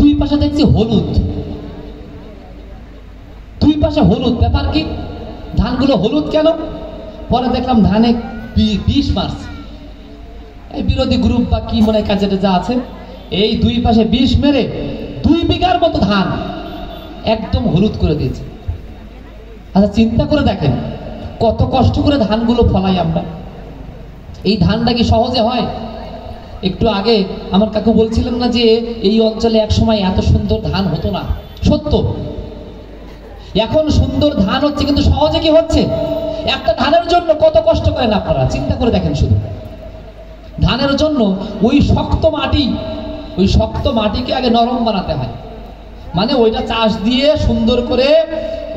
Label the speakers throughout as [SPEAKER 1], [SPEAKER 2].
[SPEAKER 1] দুই পাশে দেখছি হলুদ, দুই পাশে হলুদ। ব্যাপার কি? ধানগুলো হলুদ কেন? পরে দেখলাম ধানে বিষ মারছে, এই বিরোধী গ্রুপ বা কি মনে কাজে যা আছে, এই দুই পাশে বিষ মেরে 2 বিঘার মতো ধান একদম হলুদ করে দিয়েছে। আচ্ছা চিন্তা করে দেখেন কত কষ্ট করে ধানগুলো ফলাই আমরা। এই ধানটা কি সহজে হয়? একটু আগে আমার কাকু বলছিলেন না যে এই অঞ্চলে এক সময় এত সুন্দর ধান হতো না। সত্য, এখন সুন্দর ধান হচ্ছে, কিন্তু সহজে কি হচ্ছে? একটা ধানের জন্য কত কষ্ট করেন আপনারা, চিন্তা করে দেখেন। শুধু ধানের জন্য ওই শক্ত মাটিকে আগে নরম বানাতে হয়, মানে ওইটা চাষ দিয়ে সুন্দর করে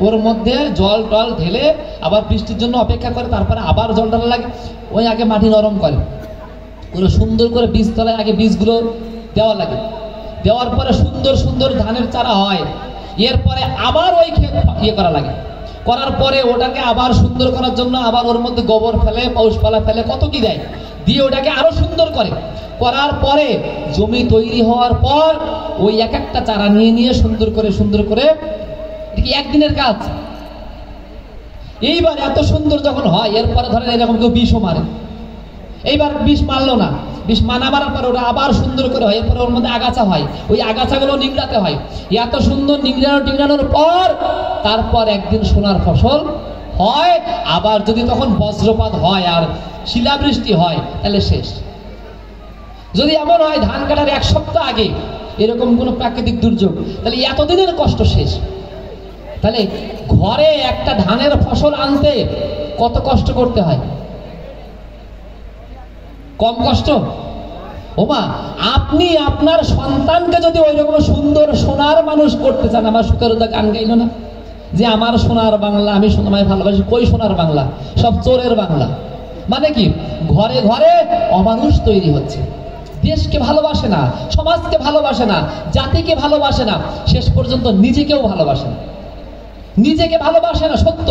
[SPEAKER 1] ওর মধ্যে জল টল ঢেলে আবার বৃষ্টির জন্য অপেক্ষা করে, তারপরে আবার জল ঢালা লাগে, ওই আগে মাটি নরম করে সুন্দর করে বীজতলায় আগে বীজগুলো দেওয়া লাগে। দেওয়ার পরে সুন্দর সুন্দর ধানের চারা হয়। এরপরে আবার ওই ক্ষেত করা লাগে, করার পরে ওটাকে আবার সুন্দর করার জন্য আবার ওর মধ্যে গোবর ফেলে, পৌষপালা ফেলে, কত কি দেয়, দিয়ে ওটাকে আরো সুন্দর করে করার পরে জমি তৈরি হওয়ার পর ওই এক একটা চারা নিয়ে সুন্দর করে এটা কি একদিনের কাজ? এইবার এত সুন্দর যখন হয়, এরপরে ধরেন এরকম কেউ বিষও মারে, এইবার বিষ মারলো না, বিষ মানা মারার পর ওটা আবার সুন্দর করে হয়, এরপরে ওর মধ্যে আগাছা হয়, ওই আগাছাগুলো নিংড়াতে হয়। এত সুন্দর নিংড়ানোর পর তারপর একদিন সোনার ফসল হয়। আবার যদি তখন বজ্রপাত হয় আর শিলাবৃষ্টি হয় তাহলে শেষ। যদি এমন হয় ধান কাটার 1 সপ্তাহ আগে এরকম কোনো প্রাকৃতিক দুর্যোগ, তাহলে এতদিনের কষ্ট শেষ। তাহলে ঘরে একটা ধানের ফসল আনতে কত কষ্ট করতে হয়? কম কষ্ট? ওমা, আপনি আপনার সন্তানকে যদি ওই রকম সুন্দর সোনার মানুষ করতে চান, আমার সুকারুদা গান গাইল না যে আমার সোনার বাংলা, আমি সোনামায় ভালোবাসি। কই সোনার বাংলা? সব চোরের বাংলা। মানে কি? ঘরে ঘরে অমানুষ তৈরি হচ্ছে, দেশকে ভালোবাসে না, সমাজকে ভালোবাসে না, জাতিকে ভালোবাসে না, শেষ পর্যন্ত নিজেকেও ভালোবাসে না, নিজেকে ভালোবাসে না। সত্য,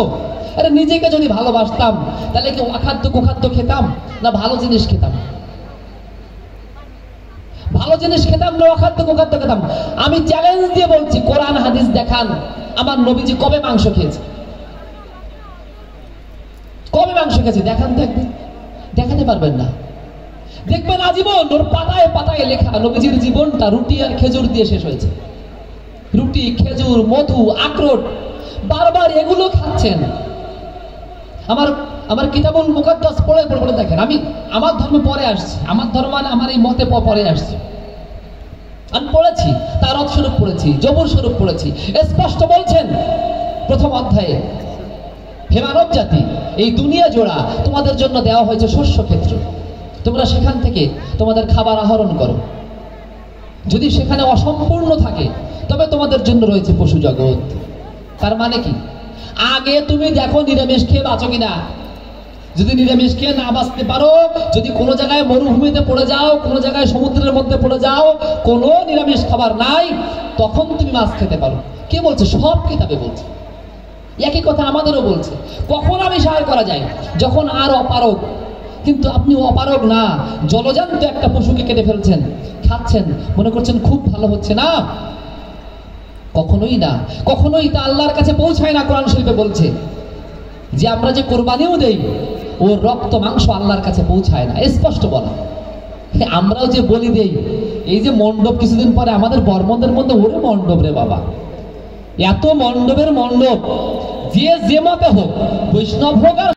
[SPEAKER 1] আরে নিজেকে যদি ভালোবাসতাম তাহলে কি অখাদ্য কুখাদ্য খেতাম না ভালো জিনিস খেতাম? ভালো জিনিস খেতাম না অখাদ্য কুখাদ্য খেতাম? আমি চ্যালেঞ্জ দিয়ে বলছি, কোরআন হাদিস দেখান আমার নবীজি কবে মাংস খেয়েছে? কবে মাংস খেয়েছে দেখান তো একদিন। দেখাতে পারবেন না। দেখবেন আজীবন ওর পাতায় পাতায় লেখা নবীজির জীবনটা রুটি আর খেজুর দিয়ে শেষ হয়েছে। রুটি, খেজুর, মধু, আখরোট, বারবার এগুলো খাচ্ছেন। আমার কিতাবুল মুকাদ্দাস পড়ে দেখেন, আমি আমার ধর্মে পরে আসছি, আমার ধর্ম মানে আমার এই মতে পরে আসছি, আমি পড়েছি, তারত স্বরূপ পড়েছি, জবর স্বরূপ পড়েছি। স্পষ্ট বলছেন প্রথম অধ্যায়ে, হে মানব জাতি, এই দুনিয়া জোড়া তোমাদের জন্য দেওয়া হয়েছে শস্য ক্ষেত্র, তোমরা সেখান থেকে তোমাদের খাবার আহরণ করো। যদি সেখানে অসম্পূর্ণ থাকে তবে তোমাদের জন্য রয়েছে পশু জগৎ। তার মানে কি? আগে তুমি দেখো নিরামিষ খেয়ে বাঁচো কিনা। যদি নিরামিষ খেয়ে না বাঁচতে পারো, যদি কোনো জায়গায় মরুভূমিতে পড়ে যাও, কোনো জায়গায় সমুদ্রের মধ্যে পড়ে যাও, কোনো নিরামিষ খাবার নাই, তখন তুমি মাছ খেতে পারো। কে বলছে? সব কিতাবে বলছে। একই কথা আমাদেরও বলছে। কখন আমিষ করা যায়? যখন আর অপারগ। কিন্তু আপনি অপারগ না, জলজান্ত একটা পশুকে কেটে ফেলছেন, খাচ্ছেন, মনে করছেন খুব ভালো হচ্ছে না। কখনোই না, কখনোই তা আল্লাহর কাছে পৌঁছায় না। কোরআন শরীফে বলছে যে আমরা যে কোরবানিও দেই, ওর রক্ত মাংস আল্লাহর কাছে পৌঁছায় না, স্পষ্ট বলা। আমরাও যে বলি দেই, এই যে মণ্ডপ, কিছুদিন পরে আমাদের বর্মদের মধ্যে ওরে মণ্ডপ রে বাবা, এত মণ্ডপের মণ্ডপ, যে মতে হোক, বৈষ্ণব হোক আর